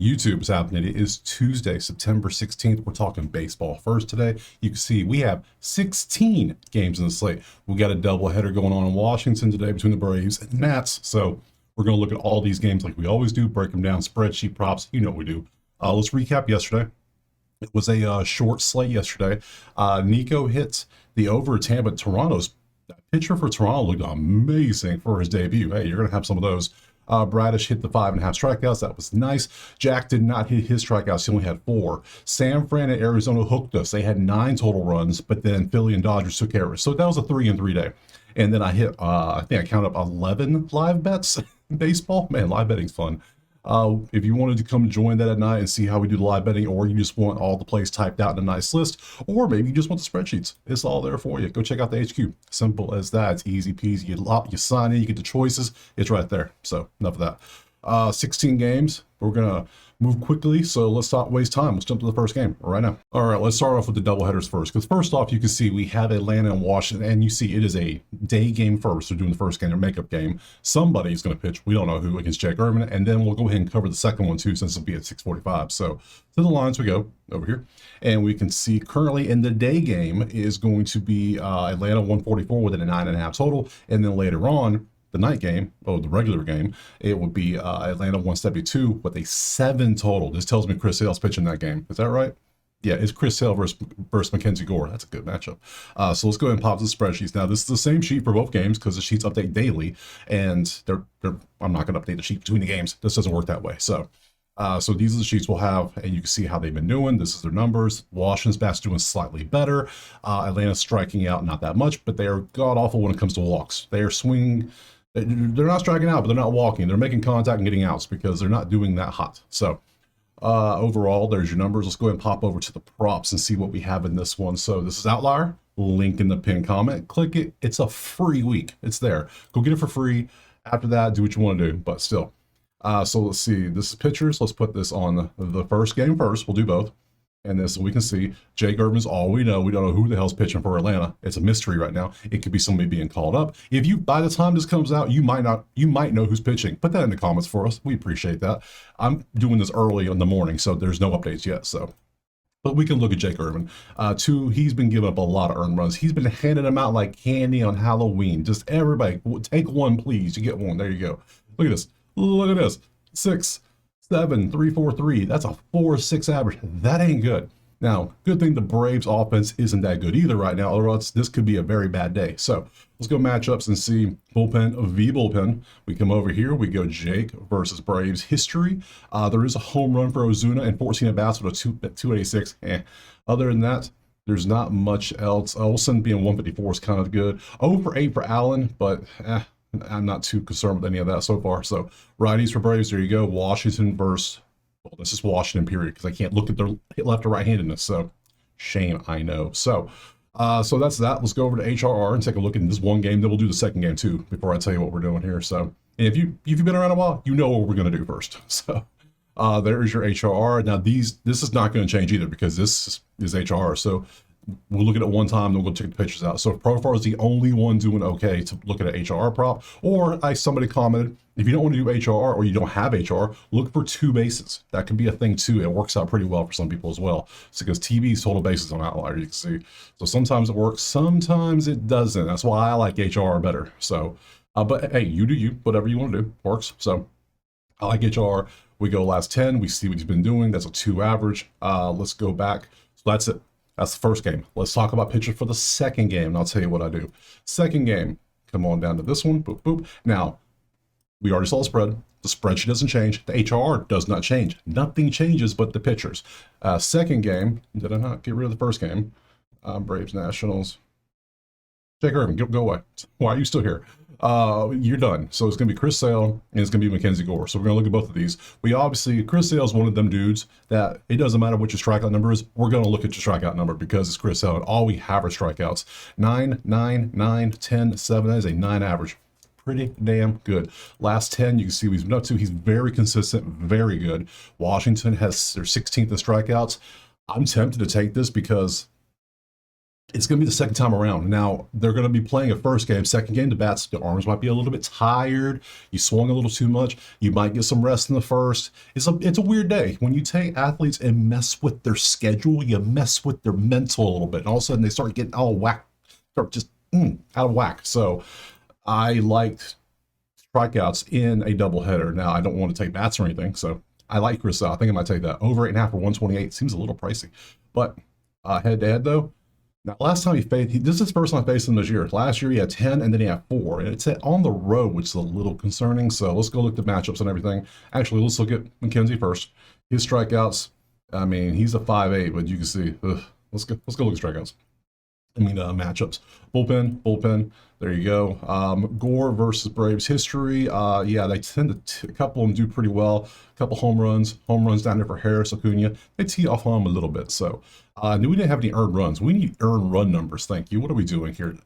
YouTube is happening. It is Tuesday, September 16th. We're talking baseball first today. You can see we have 16 games in the slate. We got a doubleheader going on in Washington today between the Braves and Nats. So we're going to look at all these games like we always do, break them down, spreadsheet props. You know what we do. Let's recap yesterday. It was a short slate yesterday. Nico hit the over at Tampa. Toronto's pitcher for Toronto looked amazing for his debut. Hey, you're going to have some of those. Bradish hit the 5.5 strikeouts. That was nice. Jack did not hit his strikeouts. He only had 4. San Fran and Arizona hooked us. They had 9 total runs, but then Philly and Dodgers took care of it. So that was a 3-3 day. And then I hit, I think I counted up 11 live bets in baseball. Man, live betting's fun. If you wanted to come join that at night and see how we do the live betting, or you just want all the plays typed out in a nice list, or maybe you just want the spreadsheets, it's all there for you. Go check out the HQ. Simple as that. It's easy peasy. You sign in, you get the choices. It's right there. So enough of that. 16 games. We're gonna move quickly, so let's not waste time. Let's jump to the first game right now. All right, let's start off with the doubleheaders first, because first off, you can see we have Atlanta and Washington, and you see it is a day game first. We're doing the first game, their makeup game. Somebody's going to pitch. We don't know who, against Jake Irvin, and then we'll go ahead and cover the second one too, since it'll be at 6:45. So to the lines we go over here, and we can see currently in the day game is going to be Atlanta 144 with a 9.5 total, and then later on, the night game, the regular game, it would be Atlanta 172 with a 7 total. This tells me Chris Sale's pitching that game. Is that right? Yeah, it's Chris Sale versus Mackenzie Gore. That's a good matchup. So let's go ahead and pop the spreadsheets. Now, this is the same sheet for both games because the sheets update daily, and I'm not going to update the sheet between the games. This doesn't work that way. So these are the sheets we'll have, and you can see how they've been doing. This is their numbers. Washington's bat's doing slightly better. Atlanta's striking out not that much, but they are god-awful when it comes to walks. They are swinging. They're not striking out, but they're not walking. They're making contact and getting outs because they're not doing that hot. So overall, there's your numbers. Let's go ahead and pop over to the props and see what we have in this one. So this is Outlier. Link in the pinned comment. Click it. It's a free week. It's there. Go get it for free. After that, do what you want to do, but still. So let's see. This is pitchers. Let's put this on the first game first. We'll do both. And this, we can see Jake Irvin's all we know. We don't know who the hell's pitching for Atlanta. It's a mystery right now. It could be somebody being called up. If you, by the time this comes out, you might know who's pitching. Put that in the comments for us. We appreciate that. I'm doing this early in the morning, so there's no updates yet. So, but we can look at Jake Irvin. He's been giving up a lot of earned runs. He's been handing them out like candy on Halloween. Just everybody, take one, please. You get one. There you go. Look at this. Look at this. 6, 7, 3, 4, 3. That's a 4.6 average. That ain't good. Now, good thing the Braves offense isn't that good either right now, or else this could be a very bad day. So let's go matchups and see bullpen v bullpen. We come over here. We go Jake versus Braves history. There is a home run for Ozuna and 14 at bats with a 286. Other than that, there's not much else. Olsen being 154 is kind of good. 0 for 8 for Allen, but I'm not too concerned with any of that so far. So righties for Braves, there you go. Washington versus, well, this is Washington period because I can't look at their left or right-handedness. So shame, I know. So that's that. Let's go over to HRR and take a look at this one game. Then we'll do the second game too before I tell you what we're doing here. So if you've been around a while, you know what we're going to do first. So there is your HRR. Now this is not going to change either because this is HRR. So we'll look at it one time, then we'll check the pictures out. So if Profar is the only one doing okay to look at an HRR prop, or somebody commented, if you don't want to do HRR or you don't have HRR, look for 2 bases. That could be a thing too. It works out pretty well for some people as well. It's because TV's total bases on Outlier, you can see. So sometimes it works, sometimes it doesn't. That's why I like HRR better. So, but hey, you do you, whatever you want to do, works. So I like HRR. We go last 10, we see what he's been doing. That's a 2 average. Let's go back. So that's it. That's the first game. Let's talk about pitchers for the second game, and I'll tell you what I do. Second game, come on down to this one. Boop, boop. Now, we already saw the spread. The spreadsheet doesn't change. The HRR does not change. Nothing changes but the pitchers. Second game, did I not get rid of the first game? Braves Nationals. Jake Irvin, go away. Why are you still here? You're done. So it's going to be Chris Sale and it's going to be Mackenzie Gore. So we're going to look at both of these. Chris Sale is one of them dudes that it doesn't matter what your strikeout number is. We're going to look at your strikeout number because it's Chris Sale and all we have are strikeouts. 9, 9, 9, 10, 7. That is a 9 average. Pretty damn good. Last 10, you can see he's been up to. He's very consistent, very good. Washington has their 16th in strikeouts. I'm tempted to take this because It's going to be the second time around. Now, they're going to be playing a first game, second game, the bats, the arms might be a little bit tired. You swung a little too much. You might get some rest in the first. It's a weird day. When you take athletes and mess with their schedule, you mess with their mental a little bit. And all of a sudden, they start getting all whack, start just out of whack. So I liked strikeouts in a doubleheader. Now, I don't want to take bats or anything. So I like Chris Sale. I think I might take that. Over 8.5 for 128 seems a little pricey. But head to head, though, now, last time he faced, this is his first time facing him this year. Last year he had 10 and then he had 4. And it's on the road, which is a little concerning. So let's go look at the matchups and everything. Actually, let's look at McKenzie first. His strikeouts, I mean, he's a 5.8, but you can see, let's go look at strikeouts. Matchups. Bullpen. There you go. Gore versus Braves history. Yeah, they tend to, a couple of them do pretty well. A couple home runs down there for Harris, Acuna. They tee off on him a little bit. So, we didn't have any earned runs. We need earned run numbers. Thank you. What are we doing here?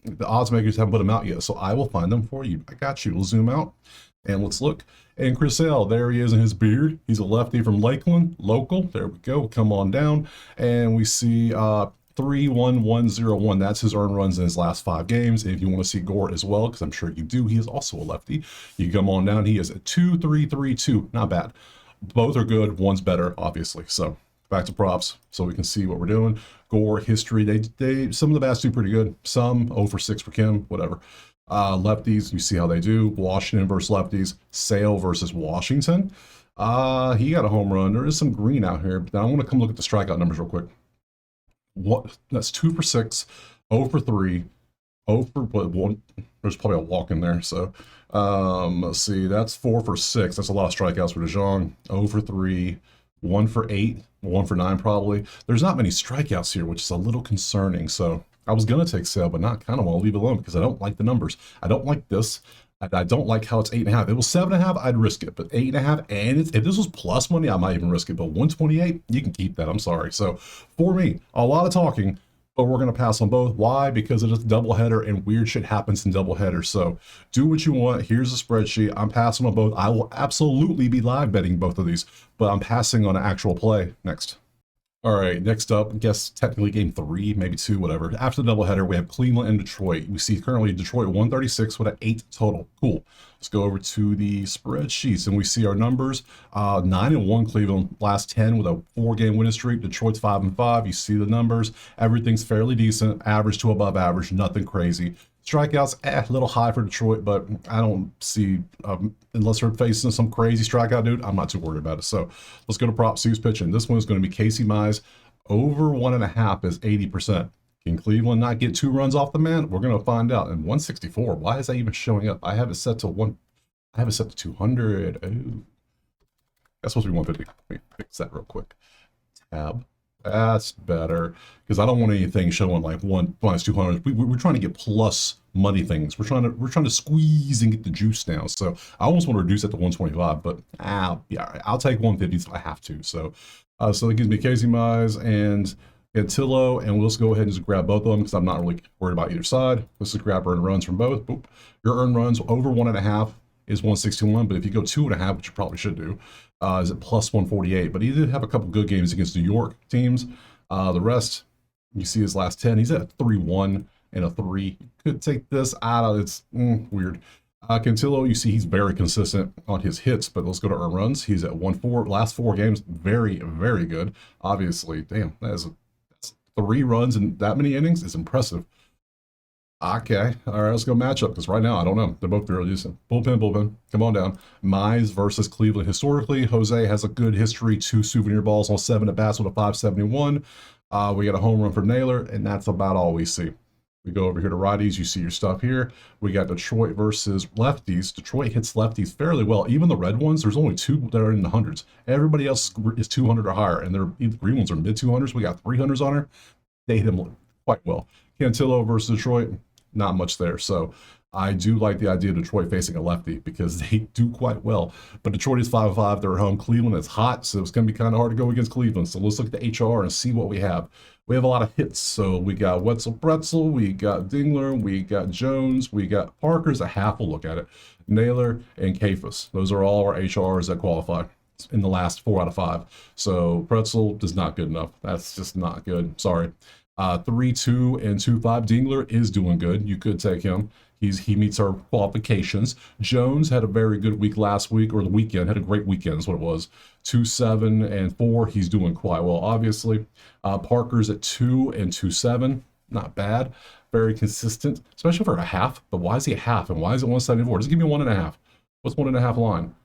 The odds makers haven't put them out yet, so I will find them for you. I got you. We'll zoom out and let's look. And Chris Sale, there he is in his beard. He's a lefty from Lakeland, local. There we go. Come on down. And we see 3-1-1-0-1. That's his earned runs in his last 5 games. And if you want to see Gore as well, because I'm sure you do, he is also a lefty. You come on down. He is a 2-3-3-2. Not bad. Both are good. One's better, obviously. So back to props so we can see what we're doing. Gore history. They some of the bats do pretty good. Some 0 for 6 for Kim. Whatever. Lefties, you see how they do. Washington versus lefties. Sale versus Washington. He got a home run. There is some green out here, but I want to come look at the strikeout numbers real quick. What? That's 2 for 6, 0 for 3, 0 for 1. There's probably a walk in there. So let's see. That's 4 for 6. That's a lot of strikeouts for DeJong. 0 for 3, 1 for 8, 1 for 9 probably. There's not many strikeouts here, which is a little concerning. So I was going to take Sale, but not kind of want to leave it alone because I don't like the numbers. I don't like this. I don't like how it's 8.5. If it was 7.5, I'd risk it, but 8.5, and if this was plus money, I might even risk it. But 128, you can keep that. I'm sorry. So for me, a lot of talking, but we're going to pass on both. Why? Because it is a doubleheader, and weird shit happens in doubleheaders. So do what you want. Here's a spreadsheet. I'm passing on both. I will absolutely be live betting both of these, but I'm passing on an actual play next. All right, next up, I guess technically game 3, maybe 2, whatever. After the doubleheader, we have Cleveland and Detroit. We see currently Detroit 136 with an 8 total. Cool. Let's go over to the spreadsheets, and we see our numbers. 9-1 Cleveland, last 10 with a 4-game winning streak. Detroit's 5-5. You see the numbers. Everything's fairly decent, average to above average, nothing crazy. Strikeouts, a little high for Detroit, but I don't see, unless they're facing some crazy strikeout dude, I'm not too worried about it. So let's go to props. Who's pitching? This one is going to be Casey Mize. Over 1.5 is 80%. Can Cleveland not get 2 runs off the man? We're going to find out. And 164, why is that even showing up? I have it set to 200. Oh, that's supposed to be 150. Let me fix that real quick. Tab. That's better, because I don't want anything showing like 1 minus 200. We're trying to get plus money things. We're trying to squeeze and get the juice down. So I almost want to reduce it to 125, but yeah, I'll take 150 if I have to. So so it gives me Casey Mize and Antillo, and we'll just go ahead and just grab both of them because I'm not really worried about either side. Let's just grab earned runs from both. Boop. Your earned runs over 1.5 is 161, but if you go 2.5, which you probably should do, is it plus 148. But he did have a couple good games against New York teams. The rest, you see his last 10, he's at a 3-1 and a 3. Could take this out. It's weird. Cantillo, you see he's very consistent on his hits, but let's go to earned runs. He's at 1-4. Last 4 games, very, very good. Obviously, damn, that's 3 runs in that many innings is impressive. Okay, all right, let's go matchup, because right now, I don't know. They're both very decent. Bullpen. Come on down. Mize versus Cleveland. Historically, Jose has a good history, 2 souvenir balls on 7 at-bats with a 571. We got a home run for Naylor, and that's about all we see. We go over here to righties. You see your stuff here. We got Detroit versus lefties. Detroit hits lefties fairly well. Even the red ones, there's only 2 that are in the hundreds. Everybody else is 200 or higher, and the green ones are mid-200s. We got 300s on her. They hit them quite well. Cantillo versus Detroit, not much there. So I do like the idea of Detroit facing a lefty because they do quite well. But Detroit is 5-5. They're at home. Cleveland is hot, so it's going to be kind of hard to go against Cleveland. So let's look at the HR and see what we have. We have a lot of hits. So we got Wetzel Pretzel, we got Dingler, we got Jones, we got Parker's a half. We'll look at it. Naylor and Kafus. Those are all our HRs that qualify in the last 4 out of 5. So Pretzel is not good enough. That's just not good. Sorry. 3-2 and 2-5. Dingler is doing good. You could take him. He meets our qualifications. Jones had a very good week last week, or the weekend, had a great weekend is what it was. 2-7 and 4. He's doing quite well, obviously. Parker's at 2 and 2-7. Not bad. Very consistent, especially for a half. But why is he a half? And why is it 174? Just give me 1.5. What's 1.5 line?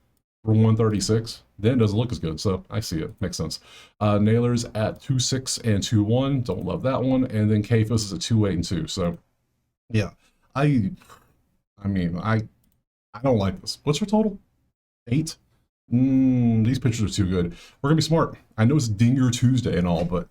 For 136, then it doesn't look as good. So I see it. Makes sense. Nailers at 2-6 and 2-1. Don't love that one. And then Kafos is at 2-8 and 2. So yeah, I mean, I don't like this. What's your total? 8? These pictures are too good. We're gonna be smart. I know it's Dinger Tuesday and all, but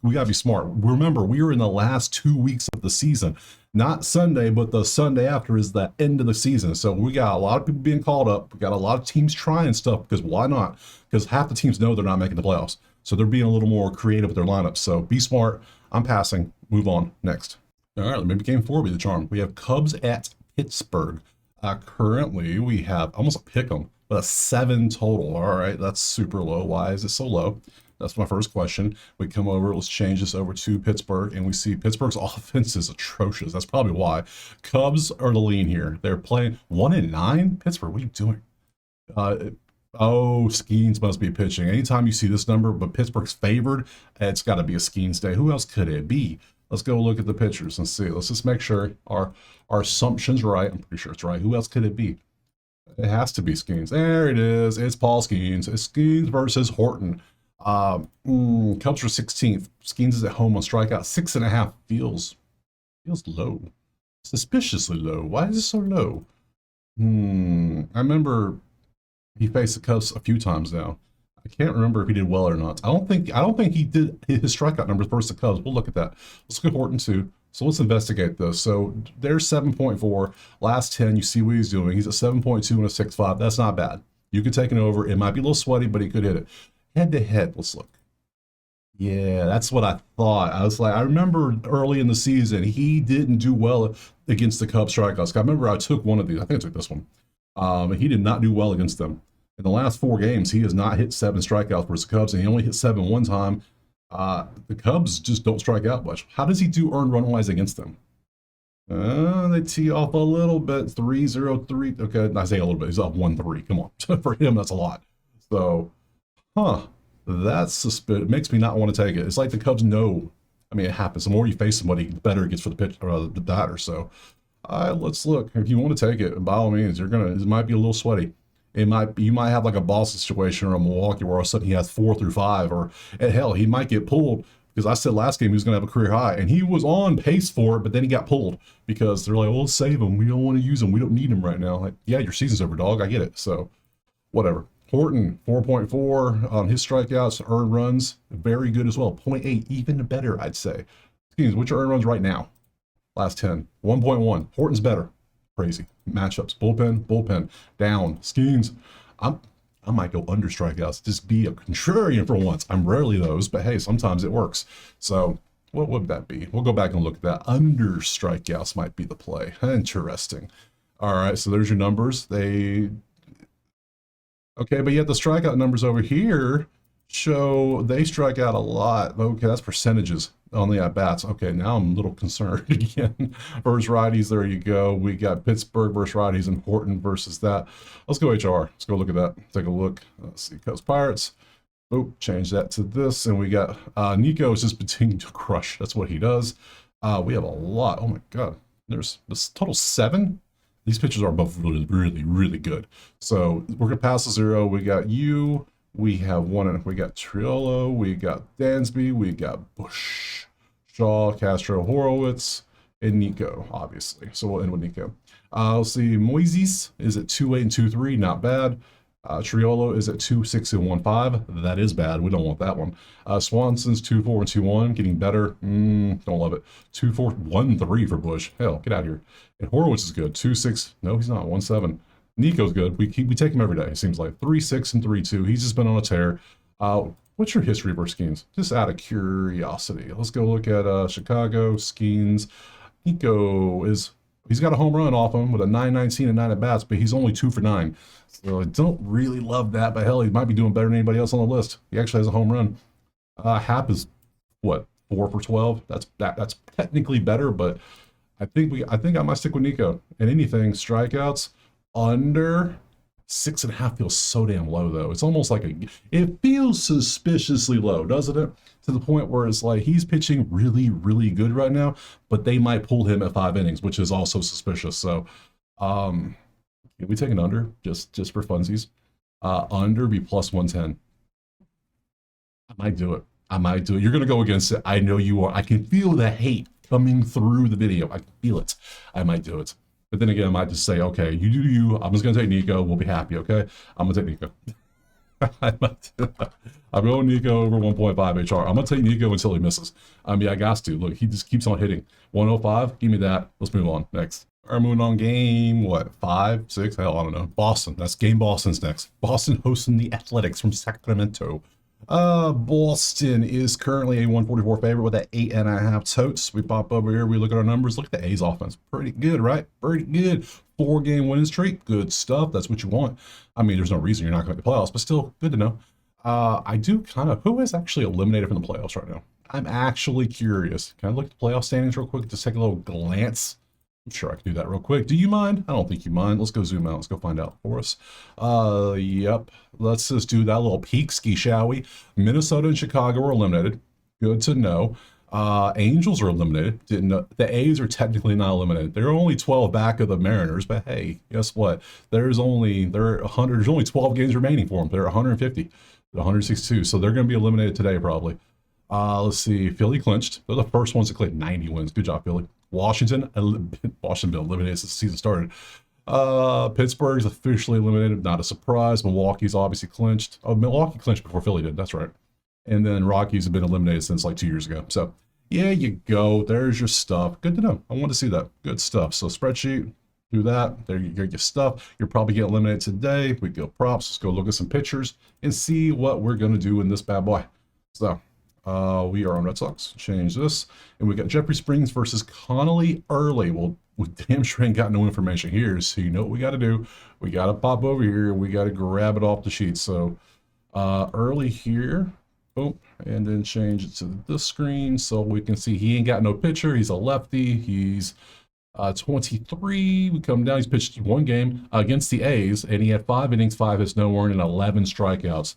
we gotta be smart. Remember, we are in the last 2 weeks of the season. Not Sunday, but the Sunday after is the end of the season. So we got a lot of people being called up. We got a lot of teams trying stuff because why not? Because half the teams know they're not making the playoffs. So they're being a little more creative with their lineups. So be smart. I'm passing. Move on. Next. All right, maybe game 4 be the charm. We have Cubs at Pittsburgh. Currently, we have almost a pick 'em, but a 7 total. All right, that's super low. Why is it so low? That's my first question. We come over, let's change this over to Pittsburgh, and we see Pittsburgh's offense is atrocious. That's probably why. Cubs are the lean here. They're playing 1-9. Pittsburgh, what are you doing? Skeens must be pitching. Anytime you see this number, but Pittsburgh's favored, it's got to be a Skeens day. Who else could it be? Let's go look at the pitchers and see. Let's just make sure our assumption's right. I'm pretty sure it's right. Who else could it be? It has to be Skeens. There it is. It's Paul Skeens. It's Skeens versus Horton. Cubs are 16th. Skeens is at home on strikeout. 6.5 feels low. Suspiciously low. Why is it so low? I remember he faced the Cubs a few times now. I can't remember if he did well or not. I don't think he did his strikeout numbers versus the Cubs. We'll look at that. Let's look at Horton too. So let's investigate this. So there's 7.4. Last 10, you see what he's doing. He's at 7.2 and a 6.5. That's not bad. You could take it over. It might be a little sweaty, but he could hit it. Head to head, let's look. Yeah, that's what I thought. I was like, I remember early in the season, he didn't do well against the Cubs strikeouts. I remember I took one of these. I think I took this one. He did not do well against them. In the last 4 games, he has not hit 7 strikeouts versus the Cubs, and he only hit 7 one time. The Cubs just don't strike out much. How does he do earned run wise against them? They tee off a little bit. 3-0-3. Okay, I say a little bit. He's up 1-3. Come on. For him, that's a lot. So, that's suspicious. It makes me not want to take it. It's like the Cubs know. I mean, it happens. The more you face somebody, the better it gets for the pitch or the batter. So, let's look. If you want to take it, by all means, it might be a little sweaty. You might have like a Boston situation or a Milwaukee where all of a sudden he has 4 through 5, or hell, he might get pulled because I said last game he was going to have a career high, and he was on pace for it, but then he got pulled because they're like, well, let's save him. We don't want to use him. We don't need him right now. Like, yeah, your season's over, dog. I get it. So, whatever. Horton, 4.4 on his strikeouts, earned runs, very good as well. 0.8, even better, I'd say. Excuse me, what's your earned runs right now? Last 10, 1.1. Horton's better. Crazy matchups. Bullpen down. Skeens. I might go under strikeouts. Just be a contrarian for once. I'm rarely those, but hey, sometimes it works. So what would that be? We'll go back and look at that. Under strikeouts might be the play. Interesting. All right, so there's your numbers. Okay, but yet the strikeout numbers over here show they strike out a lot. Okay, that's percentages on the at-bats. Okay, now I'm a little concerned again. Versus righties, there you go. We got Pittsburgh versus righties and Horton versus that. Let's go HR. Let's go look at that. Take a look. Let's see, Cubs Pirates. Oh, change that to this. And we got Nico is just continuing to crush. That's what he does. We have a lot. Oh my God. There's this total 7. These pitchers are both really, really, really good. So we're going to pass the 0. We got you. We have one. We got Triolo. We got Dansby. We got Bush, Shaw, Castro, Horowitz, and Nico, obviously. So we'll end with Nico. Let's see. Moises is at 2.8 and 2.3. Not bad. Triolo is at 2.6 and 1.5. That is bad. We don't want that one. Swanson's 2.4 and 2.1. Getting better. Don't love it. 2.4, 1.3 for Bush. Hell, get out of here. And Horowitz is good. 2.6. No, he's not. 1.7. Nico's good. We take him every day, it seems like. 3.6 and 3.2. He's just been on a tear. What's your history versus Skeens? Just out of curiosity. Let's go look at Chicago, Skeens. He's got a home run off him with a 9.19 and 9 at-bats, but he's only 2 for 9. So I don't really love that, but hell, he might be doing better than anybody else on the list. He actually has a home run. Hap is, what, 4 for 12. That's technically better, but I think I might stick with Nico. And anything strikeouts under 6.5 feels so damn low though. It's almost like it feels suspiciously low, doesn't it? To the point where it's like he's pitching really, really good right now, but they might pull him at 5 innings, which is also suspicious. So, can we take an under just for funsies? Under be plus 110. I might do it. You're gonna go against it. I know you are. I can feel the hate coming through the video. I can feel it. I might do it. But then again, I might just say, okay, you do you. I'm just going to take Nico. We'll be happy, okay? I'm going to take Nico. I'm going Nico over 1.5 HR. I'm going to take Nico until he misses. I mean, I got to. Look, he just keeps on hitting. 105, give me that. Let's move on. Next. All right, moving on. Game, what, 5, 6? Hell, I don't know. Boston. That's game Boston's next. Boston hosting the Athletics from Sacramento. Boston is currently a 144 favorite with that 8.5 totes. We pop over here, we look at our numbers. Look at the A's offense. Pretty good, right? Pretty good. 4-game winning streak. Good stuff. That's what you want. I mean, there's no reason you're not going to make the playoffs, but still good to know. I do kind of, who is actually eliminated from the playoffs right now? I'm actually curious. Can I look at the playoff standings real quick? Just take a little glance. I'm sure I can do that real quick. Do you mind? I don't think you mind. Let's go zoom out. Let's go find out for us. Yep. Let's just do that little peek ski, shall we? Minnesota and Chicago are eliminated. Good to know. Angels are eliminated. Didn't know. The A's are technically not eliminated. They're only 12 back of the Mariners, but hey, guess what? There's only 12 games remaining for them. They're 150, 162, so they're going to be eliminated today probably. Let's see. Philly clinched. They're the first ones to click 90 wins. Good job, Philly. Washington been eliminated since the season started. Pittsburgh's officially eliminated. Not a surprise. Milwaukee's obviously clinched. Oh, Milwaukee clinched before Philly did. That's right. And then Rockies have been eliminated since like 2 years ago. So, yeah, you go. There's your stuff. Good to know. I want to see that. Good stuff. So, spreadsheet, do that. There you get your stuff. You'll probably get eliminated today. We go props. Let's go look at some pictures and see what we're going to do in this bad boy. So, we are on Red Sox. Change this. And we got Jeffrey Springs versus Connolly early. Well, we damn sure ain't got no information here. So, you know what we got to do? We got to pop over here. We got to grab it off the sheet. So, early here. Boom, and then change it to this screen so we can see he ain't got no pitcher. He's a lefty. He's 23. We come down. He's pitched 1 game against the A's, and he had 5 innings, 5 hits, no earned, and 11 strikeouts.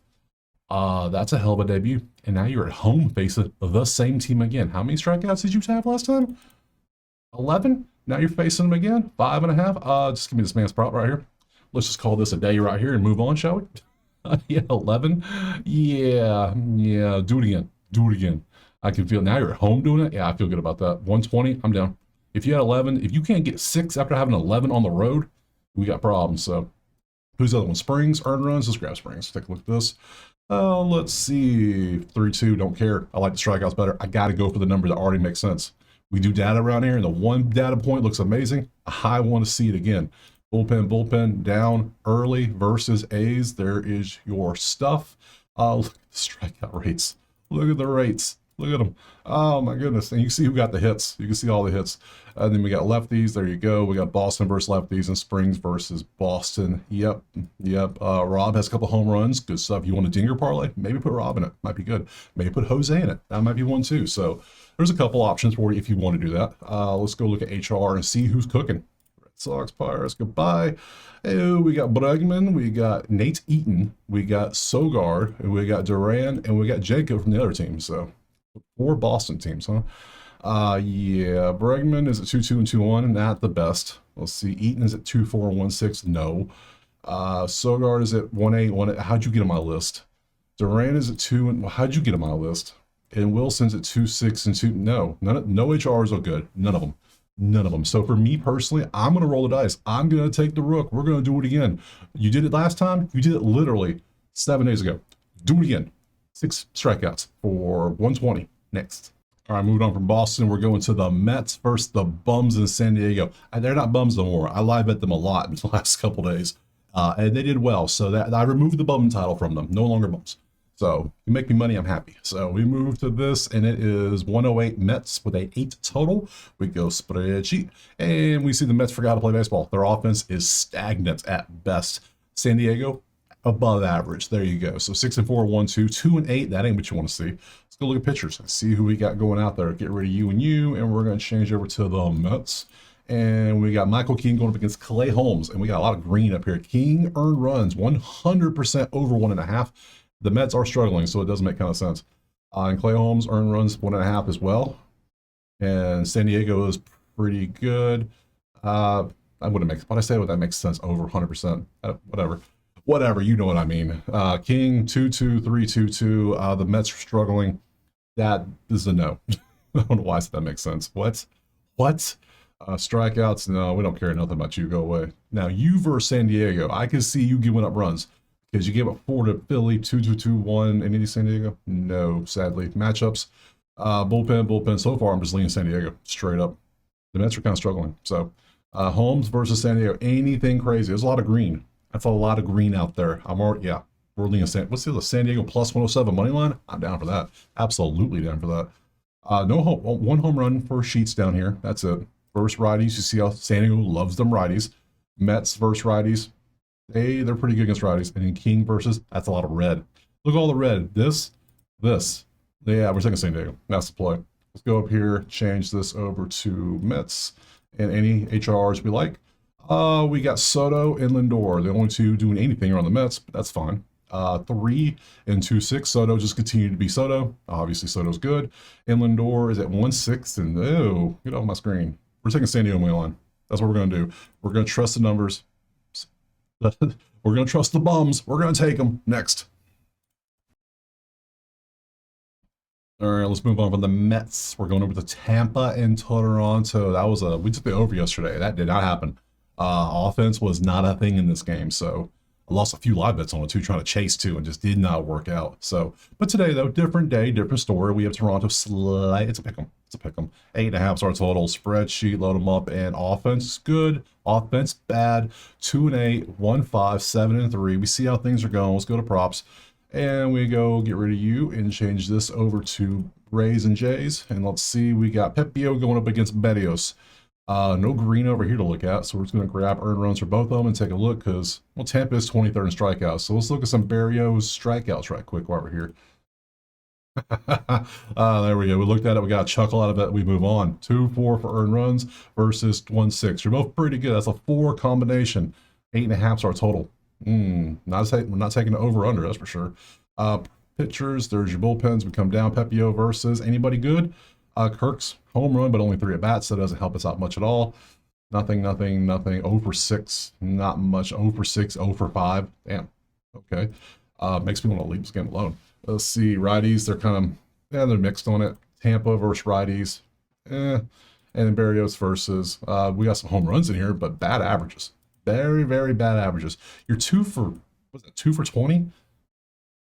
That's a hell of a debut. And now you're at home facing the same team again. How many strikeouts did you have last time? 11. Now you're facing them again. 5.5. Just give me this man's prop right here. Let's just call this a day right here and move on, shall we? Yeah, 11. Yeah. Do it again. I can feel now you're at home doing it. Yeah, I feel good about that. 120. I'm down. If you had 11, if you can't get 6 after having 11 on the road, we got problems. So, who's the other one? Springs, earned runs. Let's grab Springs. Take a look at this. Let's see. 3-2. Don't care. I like the strikeouts better. I got to go for the number that already makes sense. We do data around here, and the one data point looks amazing. I want to see it again. Bullpen down early versus A's. There is your stuff. Look at the strikeout rates. Look at the rates. Look at them. Oh my goodness. And you see who got the hits. You can see all the hits. And then we got lefties. There you go. We got Boston versus lefties and Springs versus Boston. Yep. Rob has a couple home runs. Good stuff. You want a dinger parlay? Maybe put Rob in it. Might be good. Maybe put Jose in it. That might be one too. So there's a couple options for you if you want to do that. Let's go look at HR and see who's cooking. Sox, Pirates, goodbye. Oh, we got Bregman, we got Nate Eaton, we got Sogard, and we got Duran, and we got Jacob from the other team. So 4 Boston teams, huh? Yeah, Bregman is at 2-2 and 2-1, and not the best. Let's see, Eaton is at 2-4 and 1-6. No. Sogard is at 1-8, 1-8. How'd you get on my list? Duran is at 2, and how'd you get on my list? And Wilson's at 2-6 and 2. No, no HRs are good. None of them. None of them. So for me personally, I'm going to roll the dice. I'm going to take the rook. We're going to do it again. You did it last time. You did it literally 7 days ago. Do it again. 6 strikeouts for 120. Next. All right, moving on from Boston, we're going to the Mets versus the Bums in San Diego. They're not Bums no more. I live bet them a lot in the last couple days, and they did well. So that I removed the Bum title from them. No longer Bums. So you make me money, I'm happy. So we move to this, and it is 108 Mets with a 8 total. We go spreadsheet, and we see the Mets forgot to play baseball. Their offense is stagnant at best. San Diego, above average. There you go. So 6-4, 1-2, 2-8. That ain't what you want to see. Let's go look at pitchers and see who we got going out there. Get rid of you, and we're going to change over to the Mets. And we got Michael King going up against Clay Holmes, and we got a lot of green up here. King earned runs 100% over 1.5. The Mets are struggling, so it doesn't make kind of sense. And Clay Holmes earned runs 1.5 as well. And San Diego is pretty good. I wouldn't make, but I say what that makes sense over 100%. Whatever, you know what I mean. King 2-2, 3-2-2. The Mets are struggling. That is a no. I don't know why that makes sense. What? Strikeouts? No, we don't care nothing about you. Go away. Now, you versus San Diego. I can see you giving up runs because you gave up 4 to Philly, 2-2-2-1. Any San Diego? No, sadly. Matchups. Bullpen. So far, I'm just leaning San Diego straight up. The Mets are kind of struggling. So, Holmes versus San Diego. Anything crazy? There's a lot of green. That's a lot of green out there. We're leaning what's the other? San Diego plus 107 money line? I'm down for that. Absolutely down for that. One home run for Sheets down here. That's it. Versus righties. You see how San Diego loves them righties. Mets versus righties. They're pretty good against righties. And then King versus, that's a lot of red. Look at all the red. This. Yeah, we're taking San Diego. That's the play. Let's go up here, change this over to Mets and any HRs we like. We got Soto and Lindor. The only two doing anything are on the Mets, but that's fine. 3 and 2-6. Soto just continued to be Soto. Obviously, Soto's good. And Lindor is at 1-6. And oh, get off my screen. We're taking San Diego money line. That's what we're going to do. We're going to trust the numbers. We're going to trust the bums. We're going to take them. Next. All right, let's move on from the Mets. We're going over to Tampa and Toronto. We took the over yesterday. That did not happen. Offense was not a thing in this game, so I lost a few live bets on it too, trying to chase too, and just did not work out. So, but today though, different day, different story. We have Toronto slide. It's a pick 'em. 8.5 is our total. Spreadsheet, load them up, and offense good, offense bad. 2-8, 1-5, 7-3. We see how things are going. Let's go to props, and we go get rid of you and change this over to Rays and Jays. And let's see, we got Pepio going up against Berrios. No green over here to look at, so we're just going to grab earned runs for both of them and take a look because, well, Tampa is 23rd in strikeouts. So let's look at some Berrios strikeouts right quick while we're here. There we go. We looked at it. We got a chuckle out of it. We move on. 2-4 for earned runs versus 1-6. You're both pretty good. That's a 4 combination. 8.5 is our total. We're not taking the over-under, that's for sure. Pitchers, there's your bullpens. We come down. Pepio versus anybody good? Kirk's home run, but only 3 at bats, so that doesn't help us out much at all. Nothing. 0 for 6, not much. 0 for 6, 0 for 5. Damn. Okay. Makes me want to leave this game alone. Let's see. Righties, they're mixed on it. Tampa versus righties. And then Berrios versus, we got some home runs in here, but bad averages. Very, very bad averages. You're 2 for 20?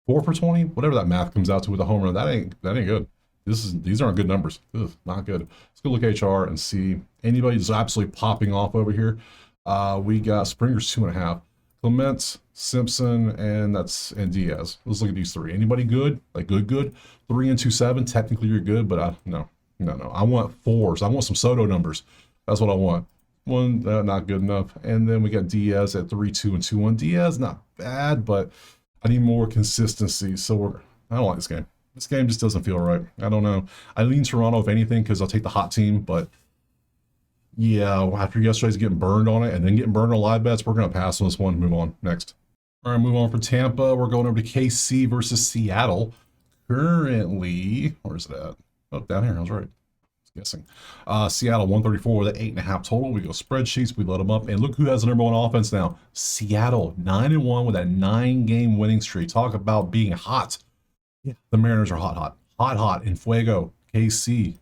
4 for 20? Whatever that math comes out to with a home run, that ain't good. These aren't good numbers. Ugh, not good. Let's go look at HR and see anybody that's absolutely popping off over here. We got Springer's 2.5, Clements, Simpson, and Diaz. Let's look at these 3. Anybody good? Like good? 3 and 2-7. Technically you're good, but no. I want 4s. I want some Soto numbers. That's what I want. 1, not good enough. And then we got Diaz at 3-2 and 2-1. Diaz not bad, but I need more consistency. So I don't like this game. This game just doesn't feel right. I don't know. I lean Toronto if anything because I'll take the hot team. But yeah, after yesterday's getting burned on it and then getting burned on live bets, we're going to pass on this one and move on. Next. All right, move on from Tampa. We're going over to KC versus Seattle. Currently, where's it at? Oh, down here. I was right. Guessing. Seattle 134 with an 8.5 total. We go spreadsheets. We load them up. And look who has the number 1 offense now. Seattle 9-1 with that 9-game winning streak. Talk about being hot. Yeah, the Mariners are hot in fuego. KC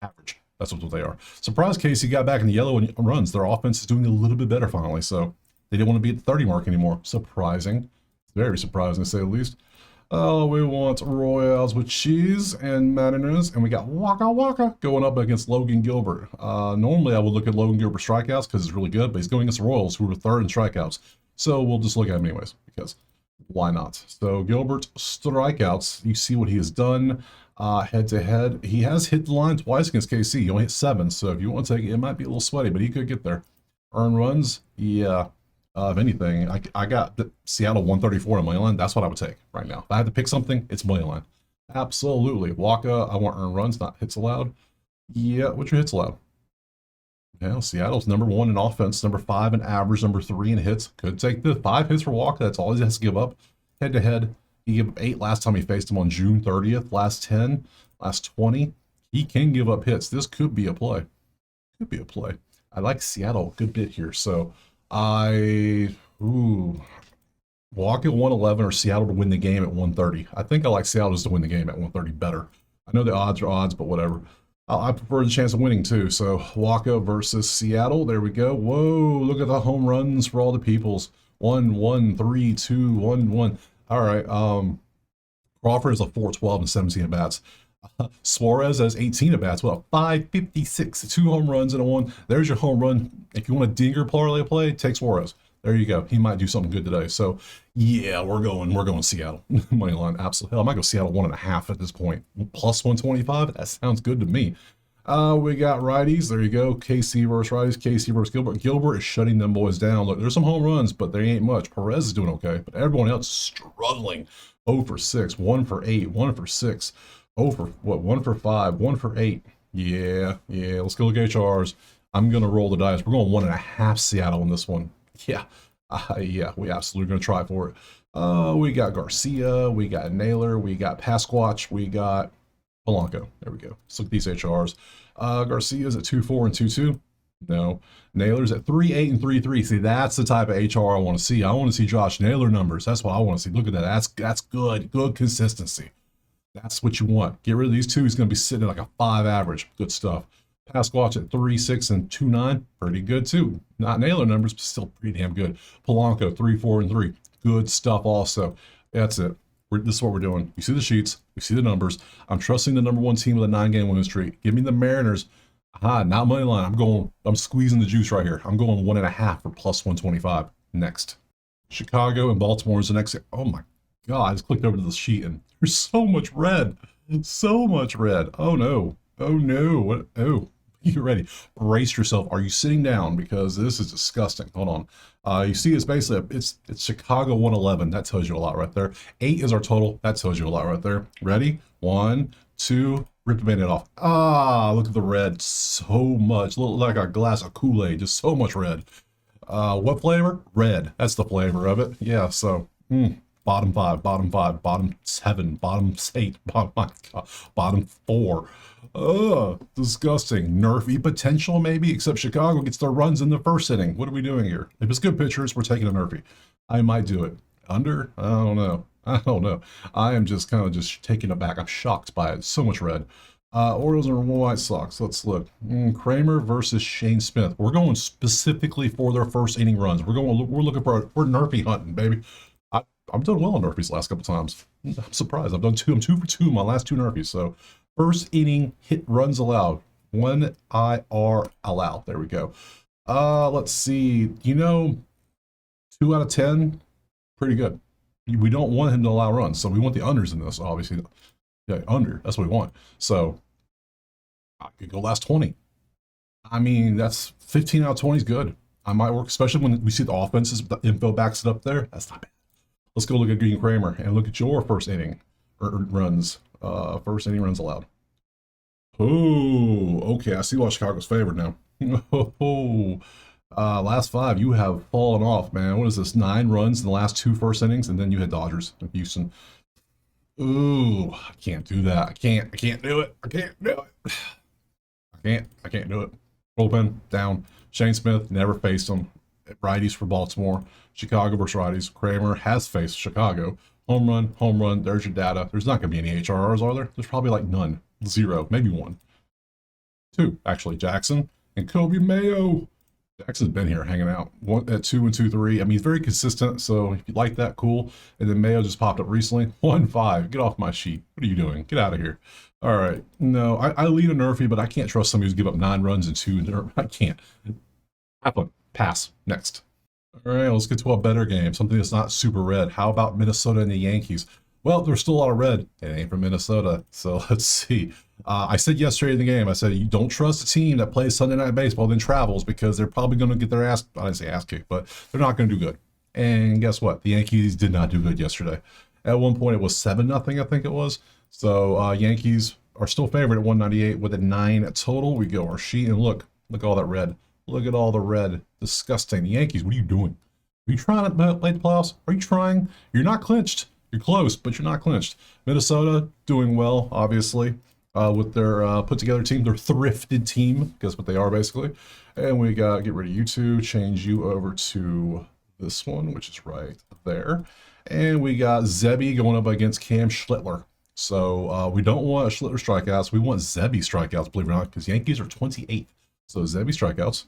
average. That's what they are. Surprised KC got back in the yellow and runs. Their offense is doing a little bit better finally. So they didn't want to be at the 30 mark anymore. Surprising. Very surprising to say the least. Oh, we want Royals with cheese and Mariners, and we got Waka Waka going up against Logan Gilbert. Normally I would look at Logan Gilbert strikeouts because he's really good, but he's going against the Royals who were 3rd in strikeouts. So we'll just look at him anyways because why not? So Gilbert strikeouts, you see what he has done head to head. He has hit the line twice against KC. He only hit 7, so if you want to take it, it might be a little sweaty, but he could get there. Earned runs, yeah. If anything, I got Seattle 134 on money line. That's what I would take right now. If I had to pick something, it's money line. Absolutely. Waka, I want earned runs, not hits allowed. Yeah, what's your hits allowed? Yeah, Seattle's number 1 in offense, number 5 in average, number 3 in hits. Could take the 5 hits for Walker. That's all he has to give up. Head to head, he gave up 8 last time he faced him on June 30th. Last 10, last 20. He can give up hits. This could be a play. Could be a play. I like Seattle a good bit here. So ooh, Walker 111 or Seattle to win the game at 130. I think I like Seattle just to win the game at 130 better. I know the odds are odds, but whatever. I prefer the chance of winning too. So Waka versus Seattle. There we go. Whoa, look at the home runs for all the peoples. 1, 1, 3, 2, 1, 1. All right. Crawford is a 412 and 17 at bats. Suarez has 18 at bats. Well, 556, 2 home runs and a 1. There's your home run. If you want a dinger parlay play, take Suarez. There you go. He might do something good today. So yeah, we're going Seattle. Money line, absolutely. Hell, I might go Seattle 1.5 at this point. Plus 125. That sounds good to me. We got righties. There you go. KC versus righties. KC versus Gilbert. Gilbert is shutting them boys down. Look, there's some home runs, but they ain't much. Perez is doing okay, but everyone else is struggling. 0 for 6, 1 for 8, 1 for 6. 0 for what? 1 for 5, 1 for 8. Yeah. Let's go look at HRs. I'm gonna roll the dice. We're going 1.5 Seattle in this one. Yeah, we absolutely gonna try for it. We got Garcia, we got Naylor, we got Pasquatch, we got Polanco. There we go. Let's look at these HRs. Garcia's at 2.4 and 2.2. No. Naylor's at 3.8 and 3.3. See, that's the type of HR I want to see. I want to see Josh Naylor numbers. That's what I want to see. Look at that. That's good. Good consistency. That's what you want. Get rid of these two. He's going to be sitting at like a 5 average. Good stuff. Pasquatch at 3.6 and 2.9. Pretty good too. Not Naylor numbers, but still pretty damn good. Polanco 3.4 and 3. Good stuff also. That's it. This is what we're doing. You see the sheets. You see the numbers. I'm trusting the number 1 team with a 9-game winning streak. Give me the Mariners. Not money line. I'm squeezing the juice right here. I'm going 1.5 for plus 125. Next. Chicago and Baltimore is the next. Oh my God. I just clicked over to the sheet and there's so much red. So much red. Oh no. Oh no. What? Oh. You ready? Brace yourself. Are you sitting down? Because this is disgusting. Hold on. You see, it's basically it's Chicago 111. That tells you a lot right there. 8 is our total. That tells you a lot right there. Ready? 1, 2. Rip the Band-Aid off. Look at the red. So much. Look like a glass of Kool-Aid. Just so much red. What flavor? Red. That's the flavor of it. Yeah. So bottom 5, bottom 5, bottom 7, bottom 8, bottom 4. Disgusting. Nerfy potential maybe, except Chicago gets their runs in the first inning. What are we doing here? If it's good pitchers, we're taking a Nerfy. I might do it. Under? I don't know. I am just kind of just taken aback. I'm shocked by it. So much red. Orioles and White Sox. Let's look. Kramer versus Shane Smith. We're going specifically for their first inning runs. We're looking for we're Nerfy hunting, baby. I'm doing well on Nerfies the last couple times. I'm surprised. I'm 2 for 2 my last 2 Nerfies. So first inning hit runs allowed. 1 IR allowed. There we go. Let's see. 2 out of 10. Pretty good. We don't want him to allow runs, so we want the unders in this, obviously. Yeah, under. That's what we want. So I could go last 20. I mean, that's 15 out of 20 is good. I might work, especially when we see the offenses, the info backs it up there. That's not bad. Let's go look at Green Kramer and look at your first inning runs. First inning runs allowed. Oh, okay. I see why Chicago's favored now. Last 5, you have fallen off, man. What is this? 9 runs in the last 2 first innings, and then you had Dodgers and Houston. Ooh, I can't do that. I can't do it. I can't do it. I can't do it. Bullpen down. Shane Smith never faced him. Righties for Baltimore. Chicago versus righties. Kramer has faced Chicago. Home run. There's your data. There's not going to be any HRRs, are there? There's probably like none. 0, maybe 1. 2, actually. Jackson and Kobe Mayo. Jackson's been here hanging out. 1 at 2 and 2-3. I mean, he's very consistent. So if you like that, cool. And then Mayo just popped up recently. 1-5. Get off my sheet. What are you doing? Get out of here. All right. No, I lead a Nerfy, but I can't trust somebody who's give up 9 runs and 2. I can't. Have fun. Pass. Next. All right, let's get to a better game. Something that's not super red. How about Minnesota and the Yankees? Well, there's still a lot of red. It ain't from Minnesota. So let's see. I said yesterday in the game, I said, you don't trust a team that plays Sunday Night Baseball then travels because they're probably going to get their I didn't say ass kicked, but they're not going to do good. And guess what? The Yankees did not do good yesterday. At one point, it was 7-0, I think it was. So Yankees are still favored at 198 with a 9 total. We go our sheet and look at all that red. Look at all the red. Disgusting. The Yankees, what are you doing? Are you trying to play the playoffs? Are you trying? You're not clinched. You're close, but you're not clinched. Minnesota doing well, obviously, with their put together team, their thrifted team. Guess what they are, basically. And we got, get rid of you two, change you over to this one, which is right there. And we got Zebby going up against Cam Schlittler. So we don't want Schlittler strikeouts. We want Zebby strikeouts, believe it or not, because Yankees are 28th. So Zebby strikeouts,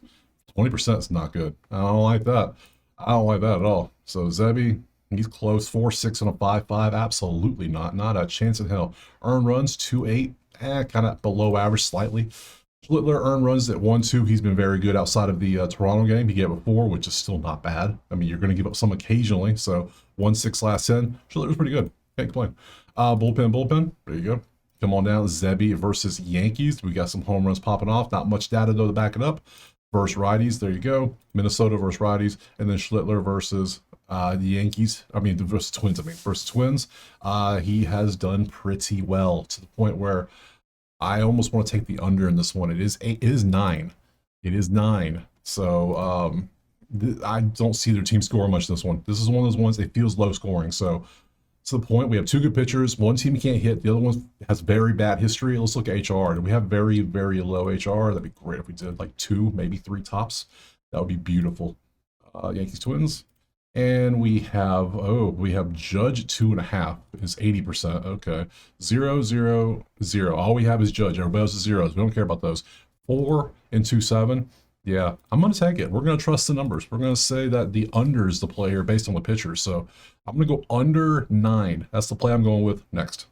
20% is not good. I don't like that. I don't like that at all. So Zebby, he's close, 4.6 and a 5.5. Absolutely not. Not a chance in hell. Earned runs, 2.8. Kind of below average slightly. Schlittler earned runs at 1.2. He's been very good outside of the Toronto game. He gave up 4, which is still not bad. I mean, you're going to give up some occasionally. So 1.6 last 10. Schlittler's pretty good. Can't complain. Bullpen. There you go. Come on down. Zebby versus Yankees. We got some home runs popping off. Not much data, though, to back it up. Versus righties. There you go. Minnesota versus righties. And then Schlittler versus the Yankees. Versus Twins. Versus Twins. He has done pretty well to the point where I almost want to take the under in this one. It is 9. It is 9. So I don't see their team scoring much in this one. This is one of those ones that feels low scoring. So to the point, we have 2 good pitchers. One team can't hit. The other one has very bad history. Let's look at HR. And we have very, very low HR. That'd be great if we did like 2, maybe 3 tops. That would be beautiful. Yankees Twins. And we have Judge at 2.5 is 80%. Okay. 0, 0, 0. All we have is Judge. Everybody else is zeros. We don't care about those. 4 and 2.7. Yeah, I'm going to take it. We're going to trust the numbers. We're going to say that the under is the play here based on the pitchers. So I'm going to go under 9. That's the play I'm going with next.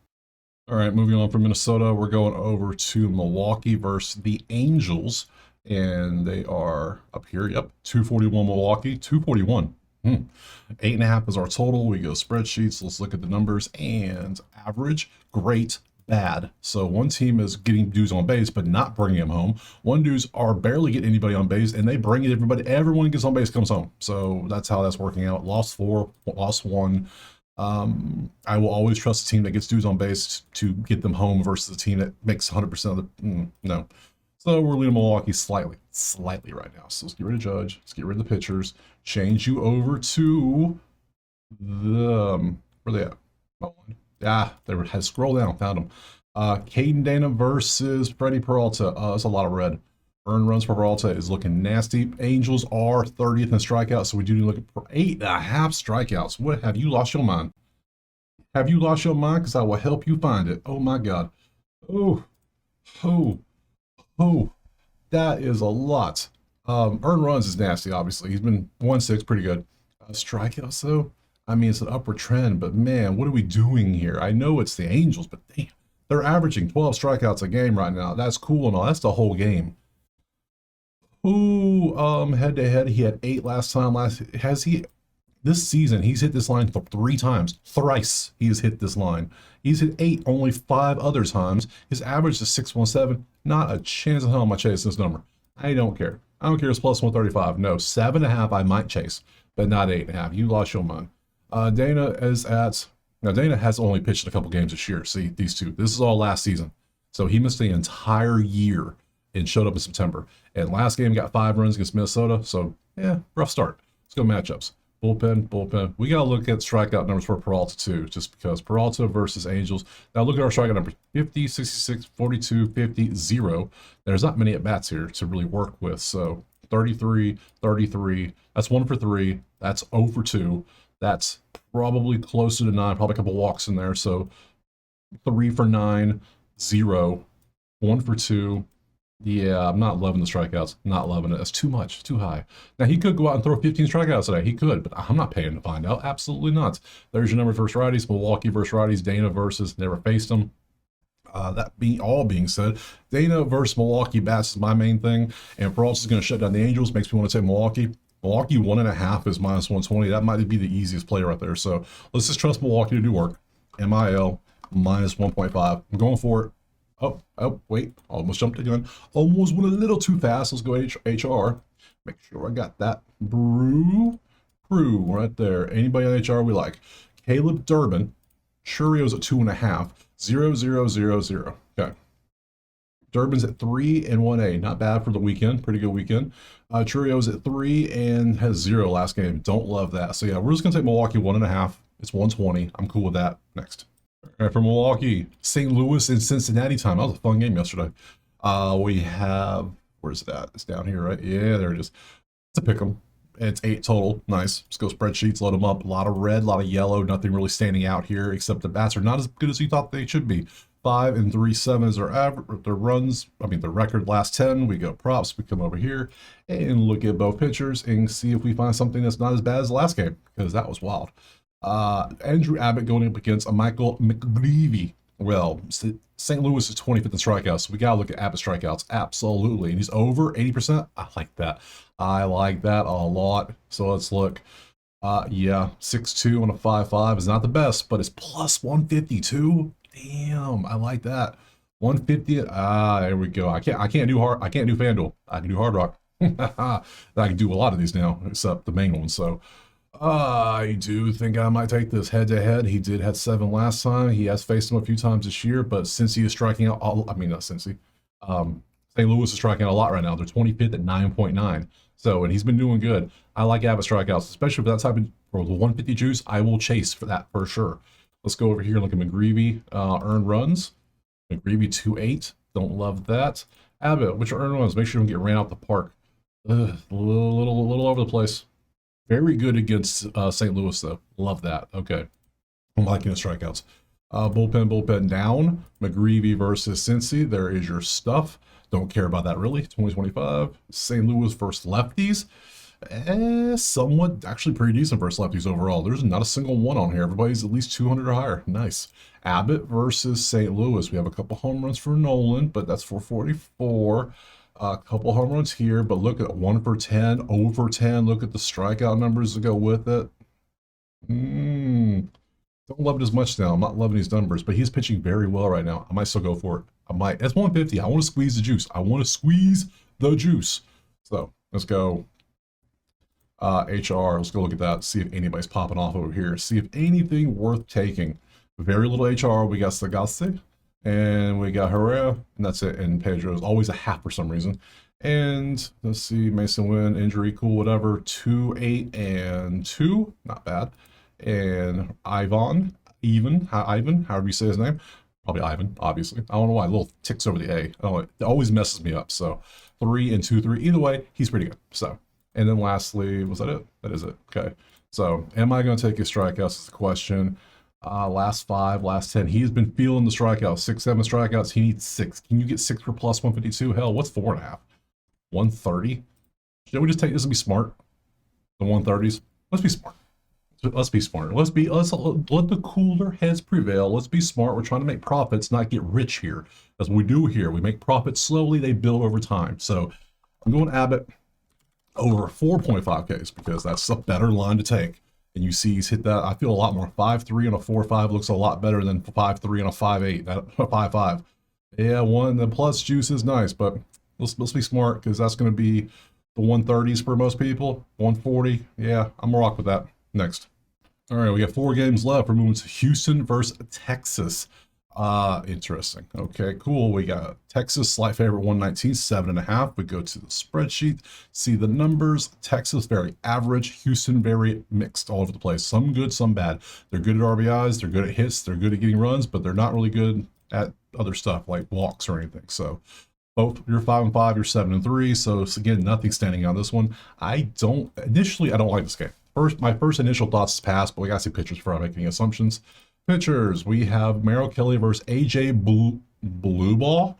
All right, moving on from Minnesota, we're going over to Milwaukee versus the Angels. And they are up here. Yep, 241 Milwaukee, 241. 8.5 is our total. We go spreadsheets. Let's look at the numbers. And average, great, bad. So one team is getting dudes on base, but not bringing them home. One dudes are barely getting anybody on base, and they bring it everybody. Everyone gets on base, comes home. So that's how that's working out. Lost 4, lost 1. I will always trust the team that gets dudes on base to get them home versus the team that makes 100% of the no. So we're leading Milwaukee slightly right now. So let's get rid of Judge. Let's get rid of the pitchers. Change you over to the where they at? They had to scroll down, found them. Caden Dana versus Freddie Peralta. That's a lot of red. Earned runs for Peralta is looking nasty. Angels are 30th in strikeouts, so we do need to look at 8.5 strikeouts. What, have you lost your mind? Have you lost your mind? Because I will help you find it. Oh my God. Oh, that is a lot. Earned runs is nasty, obviously. He's been 1.6, pretty good. Strikeouts, though, I mean, it's an upward trend, but man, what are we doing here? I know it's the Angels, but damn, they're averaging 12 strikeouts a game right now. That's cool and all. That's the whole game. Head to head, he had 8 last time. This season, he's hit this line 3 times. Thrice he has hit this line. He's hit 8 only 5 other times. His average is 6.17. Not a chance in hell am I chasing this number. I don't care. I don't care if it's plus 135. No, 7.5 I might chase, but not 8.5. You lost your mind. Dana has only pitched a couple games this year. See, these two. This is all last season. So he missed the entire year and showed up in September. And last game got 5 runs against Minnesota. So, yeah, rough start. Let's go matchups. Bullpen. We got to look at strikeout numbers for Peralta, too, just because Peralta versus Angels. Now, look at our strikeout numbers. 50, 66, 42, 50, 0. There's not many at-bats here to really work with. So, 33, 33. That's 1 for 3. That's 0 for 2. That's probably closer to 9. Probably a couple walks in there. So, 3 for 9, 0. 1 for 2. Yeah, I'm not loving the strikeouts. Not loving it. That's too much. Too high. Now, he could go out and throw 15 strikeouts today. He could, but I'm not paying to find out. Absolutely not. There's your number versus righties. Milwaukee versus righties. Dana versus never faced them. Being said, Dana versus Milwaukee bats is my main thing. And Peralta's going to shut down the Angels. Makes me want to take Milwaukee. Milwaukee 1.5 is minus 120. That might be the easiest play right there. So let's just trust Milwaukee to do work. MIL minus 1.5. I'm going for it. Oh, wait. Almost jumped the gun. Almost went a little too fast. Let's go HR. Make sure I got that. Brew right there. Anybody on HR we like? Caleb Durbin. Churio's at 2.5. 0, 0, 0, 0. Okay. Durbin's at 3 and 1A. Not bad for the weekend. Pretty good weekend. Churio's at 3 and has 0 last game. Don't love that. So yeah, we're just gonna take Milwaukee 1.5. It's 120. I'm cool with that. Next. All right, for Milwaukee, St. Louis and Cincinnati time. That was a fun game yesterday. We have, where's that? It's down here, right? Yeah, there it is. It's a pick 'em. It's 8 total. Nice. Let's go spreadsheets, load them up. A lot of red, a lot of yellow. Nothing really standing out here except the bats are not as good as you thought they should be. 5 and 3/7 is their average, their runs. I mean, their record last 10. We go props. We come over here and look at both pitchers and see if we find something that's not as bad as the last game, because that was wild. Andrew Abbott going up against a Michael McGreevy. Well, St. Louis is 25th in strikeouts, so we gotta look at Abbott strikeouts. Absolutely, and he's over 80%. I like that. I like that a lot. So let's look. Yeah, 6.2 on a 5.5 is not the best, but it's plus 152. Damn, I like that. 150. There we go. I can't do FanDuel. I can do Hard Rock. I can do a lot of these now, except the main ones. So I do think I might take this head to head. He did have 7 last time. He has faced him a few times this year, but since he is striking out, not Cincy. St. Louis is striking out a lot right now. They're 25th at 9.9. So, and he's been doing good. I like Abbott strikeouts, especially for that type of, for the 150 juice. I will chase for that for sure. Let's go over here and look at McGreevy earned runs. McGreevy 2.8. Don't love that. Abbott, which are earned runs? Make sure you don't get ran out the park. A little over the place. Very good against St. Louis, though. Love that. Okay. I'm liking the strikeouts. Bullpen down. McGreevy versus Cincy. There is your stuff. Don't care about that, really. 2025. St. Louis versus lefties. Somewhat, actually pretty decent versus lefties overall. There's not a single one on here. Everybody's at least 200 or higher. Nice. Abbott versus St. Louis. We have a couple home runs for Nolan, but that's 444. A couple home runs here, but look at 1 for 10, over 10. Look at the strikeout numbers to go with it. Don't love it as much now. I'm not loving these numbers, but he's pitching very well right now. I might still go for it. I might. That's 150. I want to squeeze the juice. I want to squeeze the juice. So let's go. HR. Let's go look at that. See if anybody's popping off over here. See if anything worth taking. Very little HR. We got Sagasti. And we got Herrera, and that's it. And Pedro is always a half for some reason. And let's see, Mason Wynn, injury, cool, whatever. 2, 8, and 2, not bad. And Ivan, however you say his name, probably Ivan, obviously. I don't know why, a little ticks over the A. Oh, it always messes me up. So 3 and 2, 3. Either way, he's pretty good. So, and then lastly, was that it? That is it. Okay. So, am I going to take his strikeouts? Is the question. Last 5, last 10. He's been feeling the strikeouts. 6, 7 strikeouts. He needs 6. Can you get 6 for plus 152? Hell, what's 4.5? 130? Should we just take this and be smart? The 130s? Let's be smart. Let's be smart. Let's let the cooler heads prevail. Let's be smart. We're trying to make profits, not get rich here. That's what we do here. We make profits slowly. They build over time. So I'm going Abbott over 4.5Ks because that's a better line to take. And you see he's hit that. I feel a lot more. 5.3 on a 4.5 looks a lot better than 5.3 on a 5.8. That 5.5. Yeah, the plus juice is nice, but let's be smart because that's going to be the 130s for most people. 140. Yeah, I'm gonna rock with that. Next. All right, we got 4 games left. We're moving to Houston versus Texas. Interesting. Okay, cool. We got Texas slight favorite 119, 7.5. We go to the spreadsheet, see the numbers. Texas very average, Houston very mixed, all over the place. Some good, some bad. They're good at RBIs, they're good at hits, they're good at getting runs, but they're not really good at other stuff like walks or anything. So both you're 5 and 5, you're 7 and 3. So again, nothing standing out this one. I don't like this game. My first initial thoughts is pass, but we got to see pictures before I make any assumptions. Pitchers, we have Merrill Kelly versus AJ Blue Ball.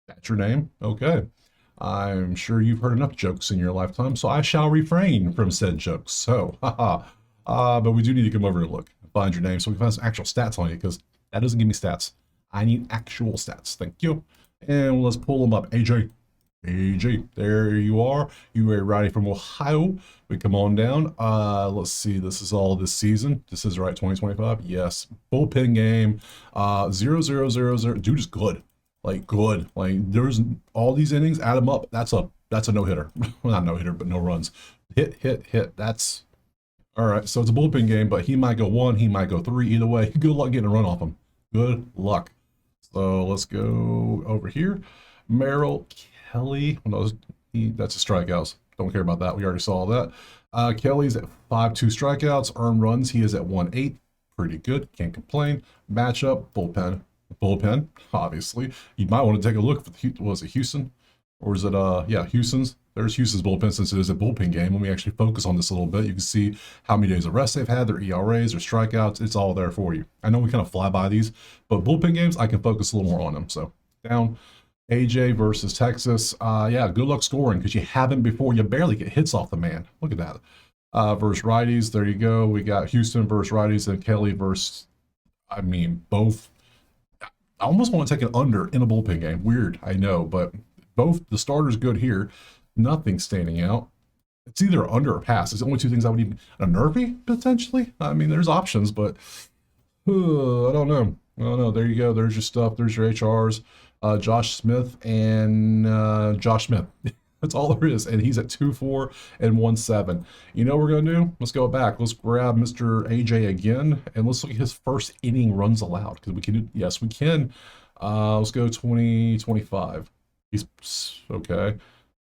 That's your name? Okay. I'm sure you've heard enough jokes in your lifetime, so I shall refrain from said jokes. So, but we do need to come over and look, find your name, so we can find some actual stats on you, because that doesn't give me stats. I need actual stats. Thank you. And let's pull them up. AJ, there you are. You are righty from Ohio. We come on down. Let's see. This is all this season. This is right. 2025. Yes. Bullpen game. 0, 0, 0, 0. Dude is good. Like good. Like there's all these innings. Add them up. That's a no hitter. Well, not no hitter, but no runs. Hit. That's All right, so it's a bullpen game, but he might go one, he might go three. Either way, good luck getting a run off him. Good luck. So let's go over here. Merrill Kelly. Well, no, that's a strikeouts. Don't care about that. We already saw that. Kelly's at 5.2 strikeouts. Earned runs, he is at 1.8. Pretty good. Can't complain. Matchup, bullpen. Bullpen, obviously. You might want to take a look for was it Houston? Or is it yeah, Houston's? There's Houston's bullpen since it is a bullpen game. When we actually focus on this a little bit, you can see how many days of rest they've had, their ERAs, their strikeouts. It's all there for you. I know we kind of fly by these, but bullpen games, I can focus a little more on them. So down AJ versus Texas. Yeah, good luck scoring because you haven't before. You barely get hits off the man. Look at that. Versus righties. There you go. We got Houston versus righties and Kelly versus, I mean, both. I almost want to take an under in a bullpen game. Weird, I know, but both the starters good here. Nothing standing out. It's either under or pass. It's the only two things I would even. A nervy potentially. I mean, there's options, but I don't know. I don't know. There you go. There's your stuff. There's your HRs. Josh Smith and Josh Smith. That's all there is. And he's at 2.4 and 1.7. You know what we're going to do? Let's go back. Let's grab Mr. AJ again. And let's look at his first inning runs allowed. Because we can do, yes, we can. Let's go 20-25. He's okay.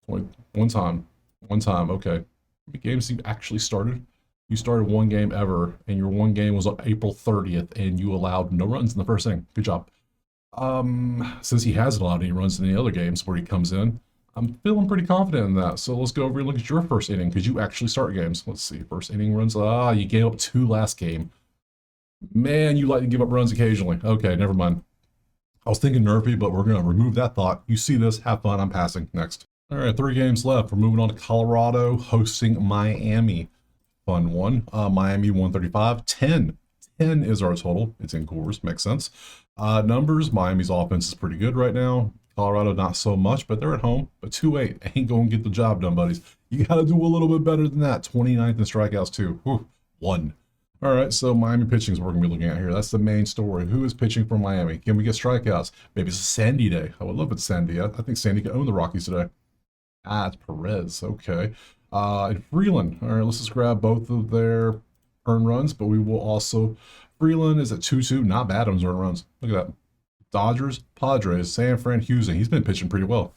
One time. Okay. How many games he actually started? You started one game ever, and your one game was on April 30th, and you allowed no runs in the first inning. Good job. Since he hasn't allowed any runs in any other games where he comes in, I'm feeling pretty confident in that. So let's go over and look at your first inning because you actually start games. Let's see. First inning runs. You gave up 2 last game. Man, you like to give up runs occasionally. Okay, never mind. I was thinking nerfy, but we're going to remove that thought. You see this. Have fun. I'm passing. Next. All right, 3 games left. We're moving on to Colorado hosting Miami. Fun one. Miami 135. 10 is our total. It's in Coors. Makes sense. Numbers, Miami's offense is pretty good right now. Colorado, not so much, but they're at home. But 2.8 ain't going to get the job done, buddies. You got to do a little bit better than that. 29th in strikeouts, too. Whew, 1. All right, so Miami pitching is what we're going to be looking at here. That's the main story. Who is pitching for Miami? Can we get strikeouts? Maybe it's a Sandy day. I would love it, Sandy. I think Sandy could own the Rockies today. It's Perez. Okay. And Freeland. All right, let's just grab both of their earned runs, but we will also. Freeland is at 2.2. Not bad on his earned runs. Look at that. Dodgers, Padres, San Fran, Houston. He's been pitching pretty well.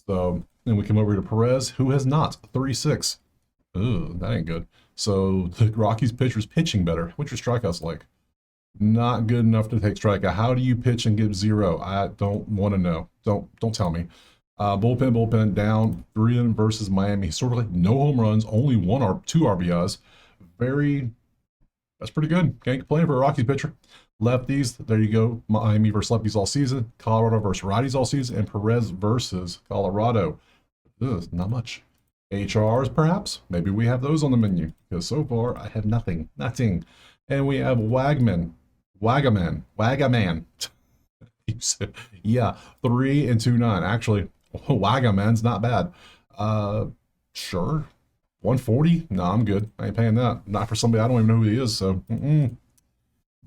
So then we come over to Perez, who has not. 3.6. Ooh, that ain't good. So the Rockies pitcher's pitching better. What's your strikeouts like? Not good enough to take strikeout. How do you pitch and get 0? I don't want to know. Don't tell me. Bullpen down. 3 versus Miami. Historically, no home runs, only 1 or 2 RBIs. That's pretty good. Can't complain for a Rockies pitcher. Lefties, there you go. Miami versus lefties all season. Colorado versus righties all season. And Perez versus Colorado. Ugh, not much. HRs, perhaps. Maybe we have those on the menu. Because so far, I have nothing. And we have Wagaman. Yeah, 3 and 2.9. Actually, Wagaman's not bad. Sure. 140? No, I'm good. I ain't paying that. Not for somebody I don't even know who he is. So,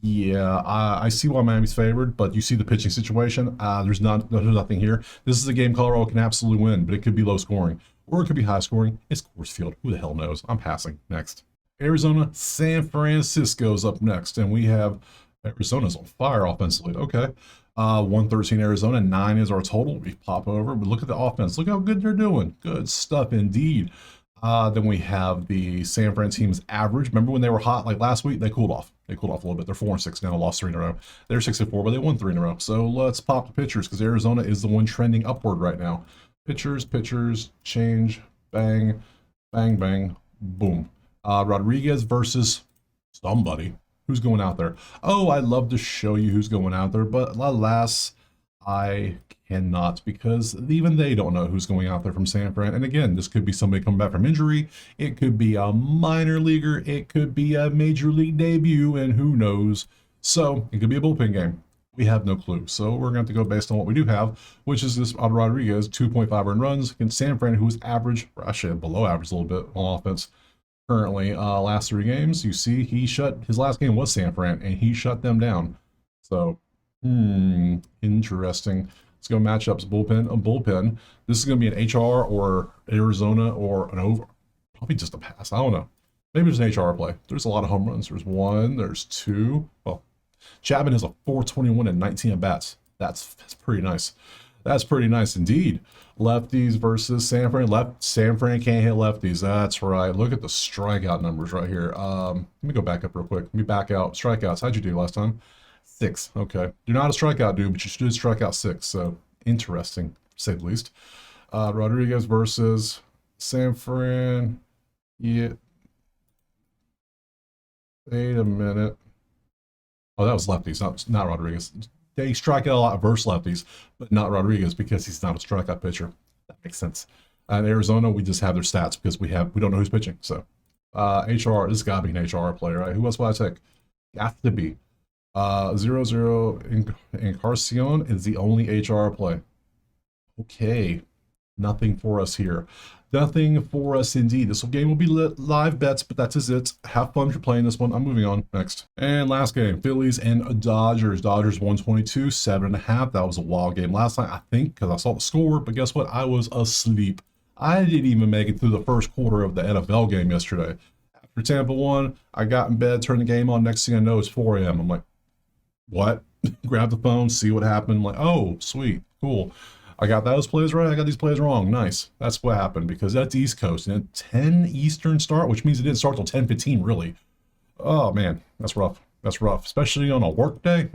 yeah, I see why Miami's favored, but you see the pitching situation. There's nothing here. This is a game Colorado can absolutely win, but it could be low scoring or it could be high scoring. It's Coors Field. Who the hell knows? I'm passing. Next, Arizona, San Francisco's up next, and we have Arizona's on fire offensively. Okay. 113 Arizona, 9 is our total. We pop over, but look at the offense. Look how good they're doing. Good stuff indeed. Then we have the San Fran team's average. Remember when they were hot like last week? They cooled off. A little bit. They're 4-6 now, lost 3 in a row. They're 6-4, but they won 3 in a row. So let's pop the pitchers because Arizona is the one trending upward right now. Pitchers, change, bang, bang, bang, boom. Rodriguez versus somebody. Who's going out there? Oh, I'd love to show you who's going out there, but alas, I cannot because even they don't know who's going out there from San Fran. And again, this could be somebody coming back from injury. It could be a minor leaguer. It could be a major league debut, and who knows? So it could be a bullpen game. We have no clue. So we're going to have to go based on what we do have, which is this Rodriguez, 2.5 earned runs against San Fran, who is average, or actually below average a little bit on offense. Currently, last 3 games, you see his last game was San Fran, and he shut them down. So, interesting. Let's go matchups, bullpen. This is going to be an HR or Arizona or an over. Probably just a pass. I don't know. Maybe there's an HR play. There's a lot of home runs. There's one, there's two. Well, Chapman has a 421 and 19 at bats. That's pretty nice. That's pretty nice indeed. Lefties versus San Fran. San Fran can't hit lefties. That's right. Look at the strikeout numbers right here. Let me go back up real quick. Let me back out. Strikeouts. How'd you do last time? 6. Okay. You're not a strikeout dude, but you should strike out 6. So interesting, to say the least. Rodriguez versus San Fran. Yeah. Wait a minute. Oh, that was lefties, not Rodriguez. They strike out a lot versus lefties, but not Rodriguez because he's not a strikeout pitcher. That makes sense. In Arizona, we just have their stats because we don't know who's pitching. So, HR, this has got to be an HR player, right? Who else would I take? Have to be. 0-0 Encarnacion is the only HR play. Okay, nothing for us here. Nothing for us indeed. This game will be live bets, but that's just it. Have fun if you're playing this one. I'm moving on. Next. And last game, Phillies and Dodgers. Dodgers 122, 7.5. That was a wild game last night, I think, because I saw the score, but guess what? I was asleep. I didn't even make it through the first quarter of the NFL game yesterday. After Tampa won, I got in bed, turned the game on. Next thing I know, it's 4 a.m. I'm like, what? Grab the phone, see what happened. I'm like, oh, sweet, cool. I got those plays right. I got these plays wrong. Nice. That's what happened because that's East Coast and 10 Eastern start, which means it didn't start till 10:15. Really. Oh man, that's rough. That's rough, especially on a work day.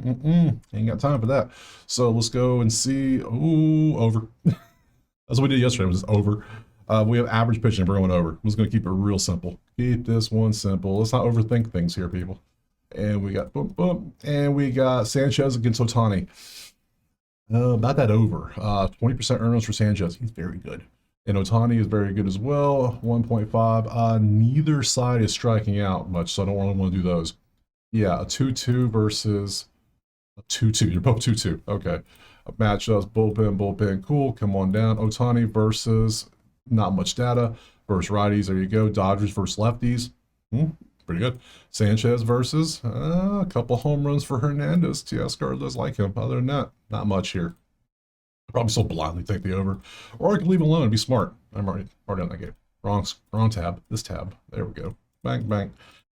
Ain't got time for that. So let's go and see. Ooh, over. That's what we did yesterday. Was over. We have average pitching. We're going over. I'm just gonna keep it real simple. Keep this one simple. Let's not overthink things here, people. And we got boom, boom, and we got Sanchez against Ohtani. About that over. 20% earnings for Sanchez. He's very good. And Ohtani is very good as well. 1.5. Neither side is striking out much, so I don't really want to do those. Yeah, a 2-2 versus a 2-2. You're both 2-2. Okay. Matchups, bullpen. Cool. Come on down. Ohtani versus not much data. Versus righties. There you go. Dodgers versus lefties. Pretty good. Sanchez versus a couple home runs for Hernandez. Teoscar does like him. Other than that, not much here. I'll probably still blindly take the over. Or I can leave it alone and be smart. I'm already on that game. Wrong tab. This tab. There we go. Bang.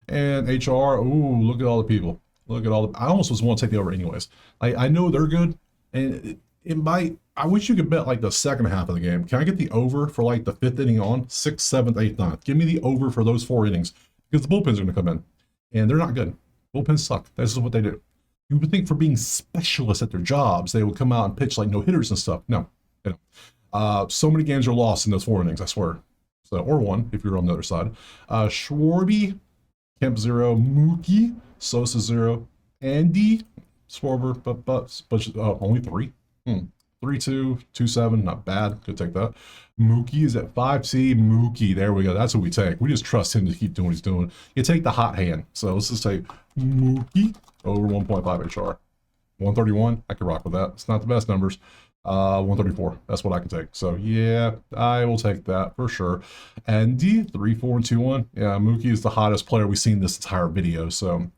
And HR. Ooh, look at all the people. Look at all the... I almost was want to take the over anyways. I know they're good. And it might... I wish you could bet like the second half of the game. Can I get the over for like the 5th inning on? 6th, 7th, 8th, 9th. Give me the over for those 4 innings. Because the bullpens are going to come in, and they're not good. Bullpens suck. This is what they do. You would think for being specialists at their jobs, they would come out and pitch like no-hitters and stuff. No, they don't. So many games are lost in those 4 innings, I swear. So, or 1, if you're on the other side. Schwarby, Kemp 0, Mookie, Sosa 0, Andy, Schwarber, but only 3. 3-2, 2-7, not bad. Could take that. Mookie is at 5C. Mookie, there we go. That's what we take. We just trust him to keep doing what he's doing. You take the hot hand. So let's just take Mookie over 1.5 HR. 131, I can rock with that. It's not the best numbers. 134, that's what I can take. So yeah, I will take that for sure. Andy, 3-4 and 2-1. Yeah, Mookie is the hottest player we've seen this entire video. So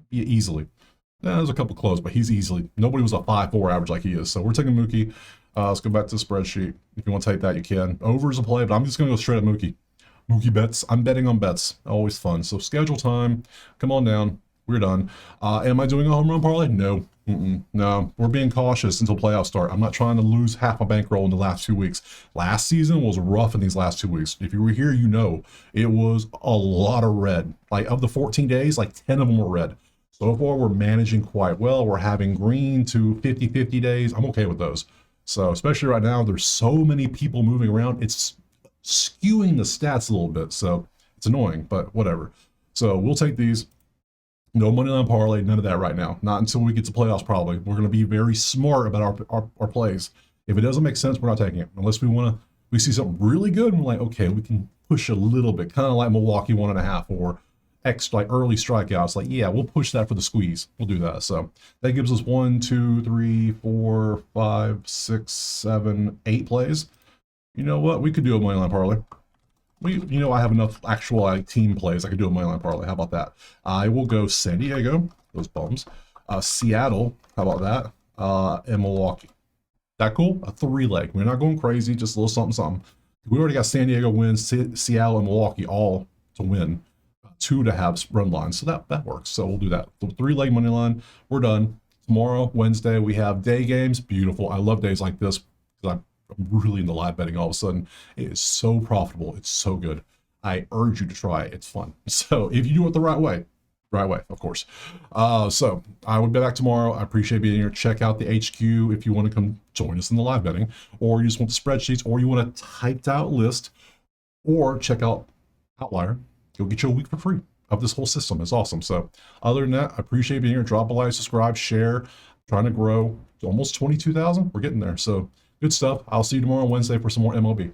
yeah, easily. There's a couple close, but he's easily, nobody was a 5-4 average like he is. So we're taking Mookie. Let's go back to the spreadsheet. If you want to take that, you can. Over is a play, but I'm just going to go straight at Mookie. Mookie bets. I'm betting on bets. Always fun. So schedule time. Come on down. We're done. Am I doing a home run parlay? No. No. We're being cautious until playoffs start. I'm not trying to lose half my bankroll in the last 2 weeks. Last season was rough in these last 2 weeks. If you were here, you know it was a lot of red. Like of the 14 days, like 10 of them were red. So far, we're managing quite well. We're having green to 50-50 days. I'm okay with those. So especially right now, there's so many people moving around. It's skewing the stats a little bit. So it's annoying, but whatever. So we'll take these. No money line parlay, none of that right now. Not until we get to playoffs, probably. We're going to be very smart about our plays. If it doesn't make sense, we're not taking it. Unless we see something really good and we're like, okay, we can push a little bit. Kind of like Milwaukee 1.5 or like early strikeouts. Like, yeah, we'll push that for the squeeze. We'll do that. So that gives us 1, 2, 3, 4, 5, 6, 7, 8 plays. You know what? We could do a money line parlay. I have enough actual team plays. I could do a money line parlay. How about that? I will go San Diego, those bums. Seattle, how about that? And Milwaukee. That cool? A 3-leg. We're not going crazy, just a little something. We already got San Diego wins, Seattle and Milwaukee all to win. two to have run lines. So that works. So we'll do that. The 3-leg money line, we're done. Tomorrow, Wednesday, we have day games. Beautiful. I love days like this because I'm really into live betting all of a sudden. It is so profitable. It's so good. I urge you to try it. It's fun. So if you do it the right way, of course. So I will be back tomorrow. I appreciate being here. Check out the HQ if you want to come join us in the live betting, or you just want the spreadsheets, or you want a typed out list, or check out Outlier. You'll get you a week for free of this whole system. It's awesome. So other than that, I appreciate being here. Drop a like, subscribe, share. Trying to grow to almost 22,000. We're getting there. So good stuff. I'll see you tomorrow Wednesday for some more MLB.